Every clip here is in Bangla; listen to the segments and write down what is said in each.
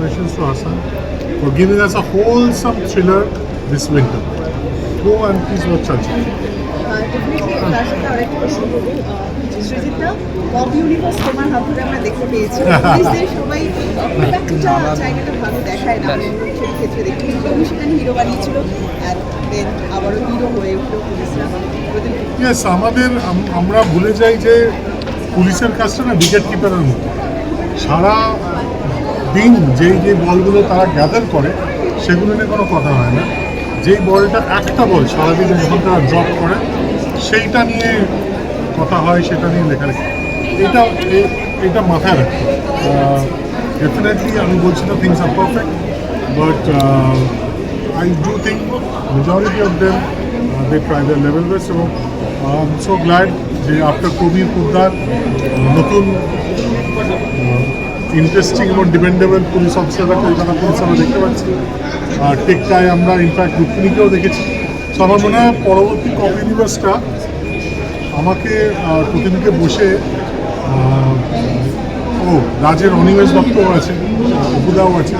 congratulations to Hassan for giving us a wholesome thriller this winter. Go and please watch Chalchitra. Definitely তার সাথে আরেকটা প্রশ্ন করবো সৃজিতা পপ ইউনিভার্স তোমার হাত ধরে আমরা দেখতে পেয়েছি পুলিশদের সবাই খুব একটা জায়গাটা ভালো দেখায় না সেই ক্ষেত্রে দেখি তুমি সেখানে হিরো বানিয়েছিল আর দেন আবারও হিরো হয়ে উঠলো পুলিশরা ইয়েস আমরা ভুলে যাই যে পুলিশের কাজটা না উইকেট কিপারের মতো সারা দিন যে বলগুলো তারা গ্যাদার করে সেগুলো নিয়ে কোনো কথা হয় না যেই বলটা একটা বল সারাদিন যখন তারা ড্রপ করে সেইটা নিয়ে কথা হয় সেটা নিয়ে লেখালেখি এটা মাথায় রাখতে ডেফিনেটলি আমি বলছি না থিংস আর perfect but I do think majority of them they try their level best এবং সো গ্ল্যাড যে আফটার কবির পোদ্দার নতুন ইন্টারেস্টিং এবং ডিপেন্ডেবল পুলিশ অফিসাররা কলকাতা পুলিশ আমরা দেখতে পাচ্ছি আর টেকটায় আমরা ইনফ্যাক্ট রুক্মিণীকেও দেখেছি সো আমার মনে হয় পরবর্তী কপি ইউনিভার্সটা আমাকে প্রতিদিনকে বসে রাজের অনিমেষ দত্তও আছে অপুদাও আছে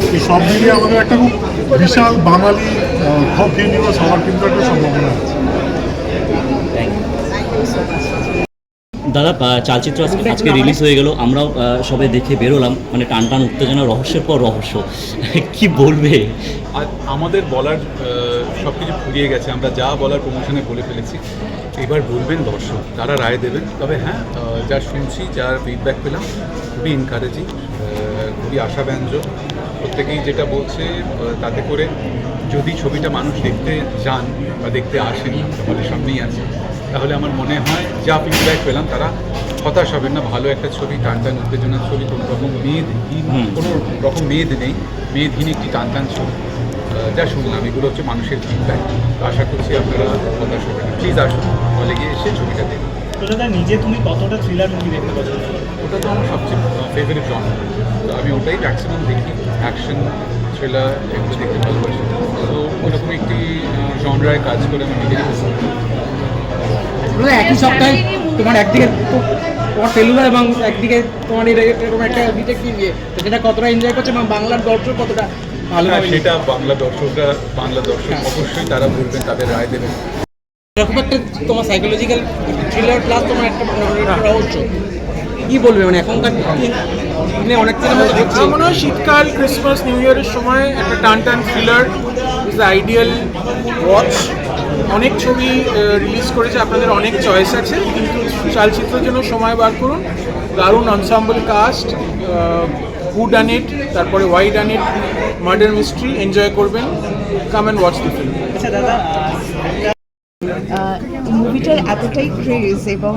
এই সব মিলিয়ে আমাদের একটা খুব বিশাল বাঙালি কপি ইউনিভার্স হওয়ার কিন্তু একটা সম্ভাবনা আছে দাদা চালচিত্র আজকে রিলিজ হয়ে গেল আমরাও সবাই দেখে বেরোলাম মানে টান টান উত্তেজনা রহস্যের পর রহস্য কি বলবে আর আমাদের বলার সব কিছু ফুরিয়ে গেছে আমরা যা বলার প্রমোশনে বলে ফেলেছি এবার বলবেন দর্শক তারা রায় দেবেন তবে হ্যাঁ যা শুনছি যার ফিডব্যাক পেলাম খুবই এনকারেজিং খুবই আশাব্যঞ্জক প্রত্যেকেই যেটা বলছে তাতে করে যদি ছবিটা মানুষ দেখতে যান বা দেখতে আসেন আমাদের সামনেই আছে তাহলে আমার মনে হয় যা ফিডব্যাক পেলাম তারা হতাশ হবেন না ভালো একটা ছবি টান টান উত্তেজনার ছবি কোনো রকম মেদ নেই মেদহীন একটি টান টান ছবি যা শুনলাম এগুলো হচ্ছে মানুষের ফিডব্যাক আশা করছি আপনারা হতাশ হবেন না প্লিজ আসুন হলে গিয়ে এসে ছবিটা দেখুন নিজে তুমি কতটা থ্রিলার মুভি দেখতে পছন্দ করো ওটা তো আমার সবচেয়ে ফেভারিট জনর তো আমি ওটাই ম্যাক্সিমাম দেখি অ্যাকশন থ্রিলার এগুলো দেখতে ভালোবাসি তো ওরকম একটি জনরায় কাজ করে আমি নিজেই একই সপ্তাহে তোমার একদিকে তোমার সেলুলার এবং একদিকে তোমার এরকম একটা ডিটেকটিভ ইয়ে তো সেটা কতটা এনজয় করছে এবং বাংলার দর্শক কতটা ভালো সেটা বাংলা দর্শক অবশ্যই তারা বলবেন তাদের রায় দেবেন এরকম একটা তোমার সাইকোলজিক্যাল থ্রিলার প্লাস তোমার একটা রহস্য কি বলবে মানে এখনকার দিনে অনেক সিনেমা মনে হয় শীতকাল ক্রিসমাস নিউ ইয়ারের সময় একটা টান টান thriller is the ideal watch অনেক ছবি রিলিজ করেছে আপনাদের অনেক চয়েস আছে কিন্তু চালচিত্রের জন্য সময় বার করুন দারুণ এনসেম্বল কাস্ট হু ডান ইট তারপরে ওয়াই ডান ইট মার্ডার মিস্ট্রি এনজয় করবেন কাম অ্যান্ড ওয়াচ দ্য ফিল্ম আচ্ছা দাদা মুভিটার এতটাই ক্রেজ এবং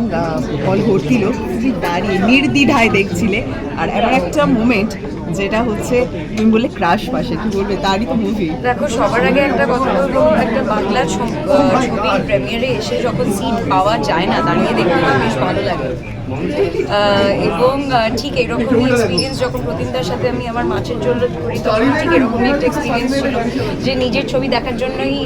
বল ভর্তিল তুমি দাঁড়িয়ে নির্দ্বিধায় দেখছিলে আর এমন একটা মোমেন্ট যেটা হচ্ছে তুমি বললে ক্রাশ পাশে কি বলবে তারই তো মুভি দেখো সবার আগে একটা কথা বলবো একটা বাংলা ছবি প্রিমিয়ারে এসে যখন সিট পাওয়া যায় না দাঁড়িয়ে দেখতে বেশ ভালো লাগে এবং ঠিক এরকমই এক্সপিরিয়েন্স যখন প্রতিমদার সাথে আমি আমার মাছের জন্য করি তখন ঠিক এরকমই একটা এক্সপিরিয়েন্স ছিল যে নিজের ছবি দেখার জন্যই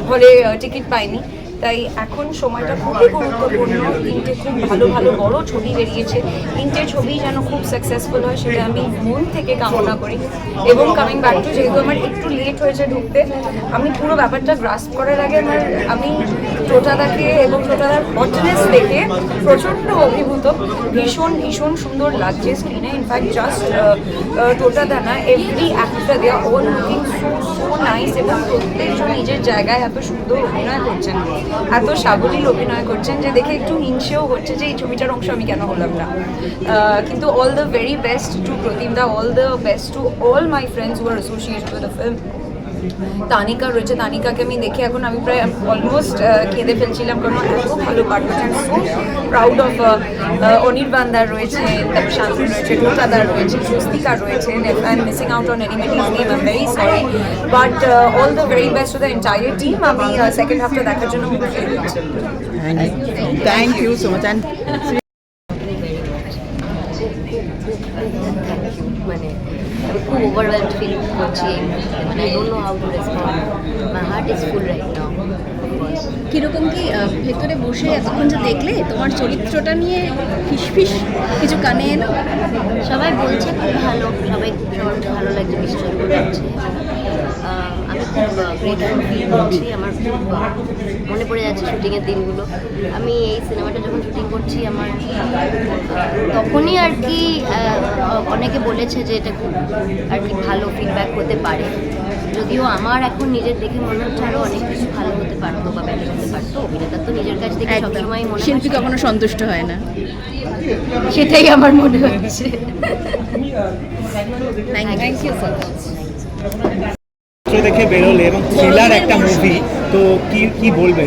হলে টিকিট পাইনি তাই এখন সময়টা খুবই গুরুত্বপূর্ণ তিনটে খুব ভালো ভালো বড় ছবি বেরিয়েছে তিনটে ছবি যেন খুব সাকসেসফুল হয় সেটা আমি মন থেকে কামনা করি এবং কামিং ব্যাক টু যেহেতু আমার একটু লেট হয়েছে ঢুকতে আমি পুরো ব্যাপারটা গ্রাস্প করার আগে আমি টোটাদাকে এবং টোটাদার হটনেস দেখে প্রচণ্ড অভিভূত ভীষণ ভীষণ সুন্দর লাগছে স্ক্রিনে ইনফ্যাক্ট জাস্ট টোটাদা না এভরি অ্যাক্টর দেয়া অল লুকিং সো নাইস এবং প্রত্যেকজন নিজের জায়গায় এত সুন্দর অভিনয় করছেন এত সাবলীল অভিনয় করছেন যে দেখে একটু হিংসেও হচ্ছে যে এই ছবিটার অংশ আমি কেন হলাম না কিন্তু all the very best to প্রতিমদা all the best to all my friends who are associated with the film Tanika রয়েছে তানিকাকে আমি দেখে এখন আমি প্রায় অলমোস্ট কেঁদে ফেলছিলাম কারণ এত ভালো পাঠ করছেন সো প্রাউড অফ অনির্বাণদার রয়েছে তারপর শান্তি রয়েছে টোটাদার রয়েছে স্বস্তিকা রয়েছে I am missing out on anybody's name I am very sorry but all the very best to the entire team আমি সেকেন্ড হাফটা দেখার জন্য মুখ ফেলে দিচ্ছি thank you so much and মানে আমি খুব ওভারওয়েলড ফিল করছি মানে I don't know how to respond my heart is full right now কিরকম কি ভেতরে বসে এতক্ষণ যে দেখলে তোমার চরিত্রটা নিয়ে ফিসফিস কিছু কানে এলো? সবাই বলছে খুব ভালো, সবার খুব ভালো লাগছে, বিশ্বাস করছে। আমি খুব গ্রেটফুল ফিল করছি, আমার খুব মনে পড়ে যাচ্ছে শুটিংয়ের দিনগুলো। আমি এই সিনেমাটা যখন শুটিং করছি আমার তখনই আর কি অনেকে বলেছে যে এটা খুব আর কি ভালো ফিডব্যাক হতে পারে, যদিও আমার এখন নিজের দেখে মনে হচ্ছে আরও অনেক কিছু ভালো হতে পারতো বা বেটার হতে পারতো। অভিনেতা তো নিজের কাছ থেকে সবসময় মনে হয় শিল্পী কখনো সন্তুষ্ট হয় না, সেটাই আমার মনে হচ্ছে। Thank you so much. দেখে বেরোলে এবং থ্রিলার একটা মুভি, তো কি বলবে,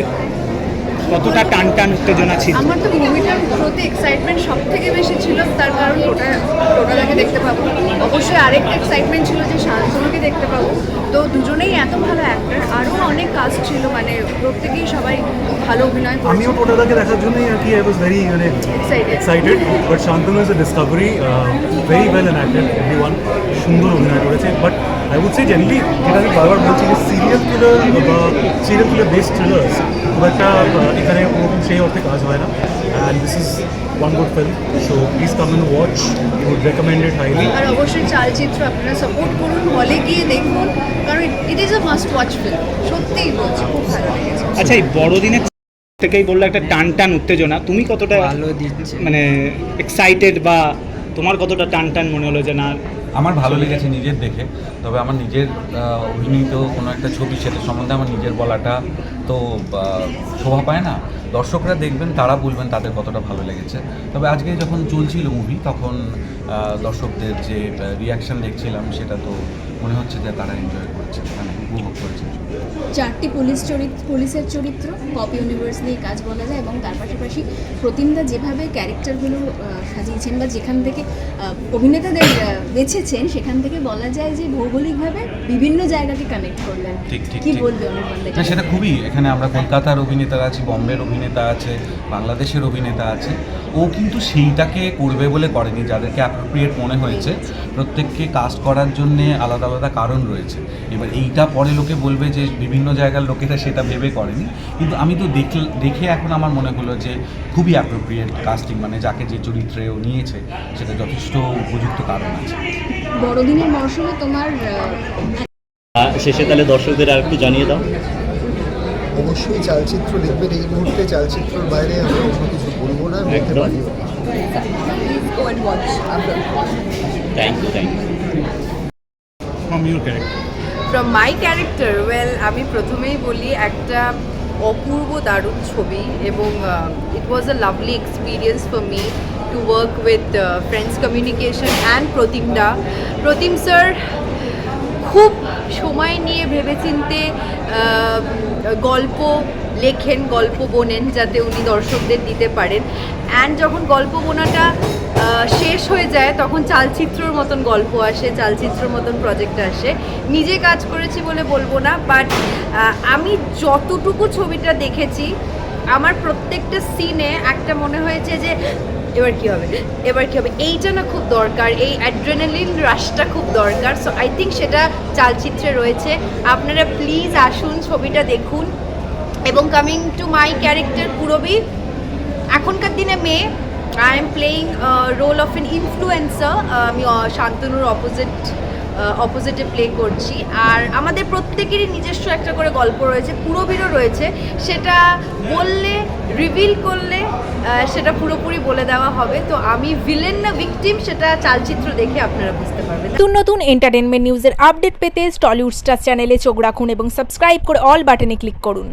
কতটা টান টান উত্তেজনা ছিল? আমার তো মুভিটার প্রতি এক্সাইটমেন্ট সব থেকে বেশি ছিল, তার কারণ টোটালাকে দেখতে পাবো। অবশ্যই আরেকটা এক্সাইটমেন্ট ছিল যে শান্তনুকে দেখতে পাবো। তো দুজনেই এত ভালো অ্যাক্টর, আরও অনেক কাস্ট ছিল, মানে প্রত্যেকেই সবাই ভালো অভিনয় করেছে। আমিও টোটালকে দেখার জন্যই আর কি I was very excited, but Shantanu is a discovery, very well acted, everyone সুন্দর অভিনয় করেছে। But I would say generally, যেটা আমি বারবার বলছি যে সিরিয়াল কিলার বেসড থ্রিলার্স খুব একটা এখানে ওরকম সেই অর্থে কাজ হয় না। And this is one good film, so please come and watch, you would recommend it highly. আর অবশ্যই চালচিত্র আপনারা সাপোর্ট করুন, হলে গিয়ে দেখুন, কারণ it is a must watch film. সত্যিই বলছি, খুব ভালো লেগেছে। আচ্ছা, এই বড়দিনের থেকেই বললো একটা টান টান উত্তেজনা, তুমি কতটা মানে এক্সাইটেড বা তোমার কতটা টান টান মনে হলো যে না? আমার ভালো লেগেছে নিজের দেখে, তবে আমার নিজের অভিনীত কোনো একটা ছবি সেটা সম্বন্ধে আমার নিজের বলাটা তো শোভা পায় না। দর্শকরা দেখবেন, তারা বলবেন তাদের কতটা ভালো লেগেছে। তবে আজকে যখন চলছিল মুভি, তখন দর্শকদের যে রিয়াকশান দেখছিলাম, সেটা তো মনে হচ্ছে যে তারা এনজয় করেছে, মানে উপভোগ করেছে। 4টি পুলিশের চরিত্র, পপ ইউনিভার্স নিয়ে কাজ বলা যায়, এবং তার পাশাপাশি প্রতিমদা যেভাবে ক্যারেক্টারগুলো সাজিয়েছেন বা যেখান থেকে অভিনেতাদের বেছেছেন, সেখান থেকে বলা যায় যে ভৌগোলিকভাবে বিভিন্ন জায়গাকে কানেক্ট করলেন। ঠিক ঠিক কি ঠিক। বলবে অনুপম? না, সেটা খুবই, এখানে আমরা কলকাতার অভিনেতা আছে, বম্বের অভিনেতা আছে, বাংলাদেশের অভিনেতা আছে। ও কিন্তু সেইটাকে করবে বলে করেনি, যাদেরকে অ্যাপ্রোপ্রিয়েট মনে হয়েছে। প্রত্যেককে কাস্ট করার জন্যে আলাদা আলাদা কারণ রয়েছে। এবার এইটা পরে লোকে বলবে যে বিভিন্ন জায়গার লোকেরা সেটা ভেবে করেনি, কিন্তু আমি তো দেখে এখন আমার মনে হলো যে খুবই অ্যাপ্রোপ্রিয়েট কাস্টিং, মানে যাকে যে চরিত্রেও নিয়েছে সেটা যথেষ্ট উপযুক্ত কারণ আছে। বড়দিনের মরশুমে তোমার শেষে তাহলে দর্শকদের আর একটু জানিয়ে দাও। অবশ্যই চালচিত্র দেখবেন, এই মুহূর্তে চালচিত্রের বাইরে আমরা অন্য কিছু বলবো না, বলতে পারিও। Thank you. From my character, well, আমি প্রথমেই বলি একটা অপূর্ব দারুণ ছবি, এবং it was a lovely experience for me to work with friends communication and Pratim sir খুব সময় নিয়ে ভেবেচিন্তে গল্প লেখেন, গল্প বোনেন, যাতে উনি দর্শকদের দিতে পারেন। অ্যান্ড যখন গল্প বোনাটা শেষ হয়ে যায়, তখন চালচিত্রর মতন গল্প আসে, চালচিত্রর মতন প্রজেক্ট আসে। নিজে কাজ করেছি বলে বলবো না, বাট আমি যতটুকু ছবিটা দেখেছি, আমার প্রত্যেকটা সিনে একটা মনে হয়েছে যে এবার কী হবে, এইটা না খুব দরকার, এই অ্যাড্রেনালিন রাশটা খুব দরকার। সো আই থিঙ্ক সেটা চালচিত্রে রয়েছে। আপনারা প্লিজ আসুন, ছবিটা দেখুন। এবং coming to my character Purabi, এখনকার দিনে মেয়ে, I am playing role of an influencer. আমি শান্তনুর অপোজিটে প্লে করছি। আর আমাদের প্রত্যেকেরই নিজস্ব একটা করে গল্প রয়েছে, পুরবীরও রয়েছে। সেটা বললে, রিভিল করলে সেটা পুরোপুরি বলে দেওয়া হবে। তো আমি ভিলেন না ভিকটিম, সেটা চালচিত্র দেখে আপনারা বুঝতে পারবেন। নতুন এন্টারটেনমেন্ট নিউজের আপডেট পেতে টলিউড স্টার চ্যানেলে চোখ রাখুন এবং সাবস্ক্রাইব করে অল বাটনে ক্লিক করুন।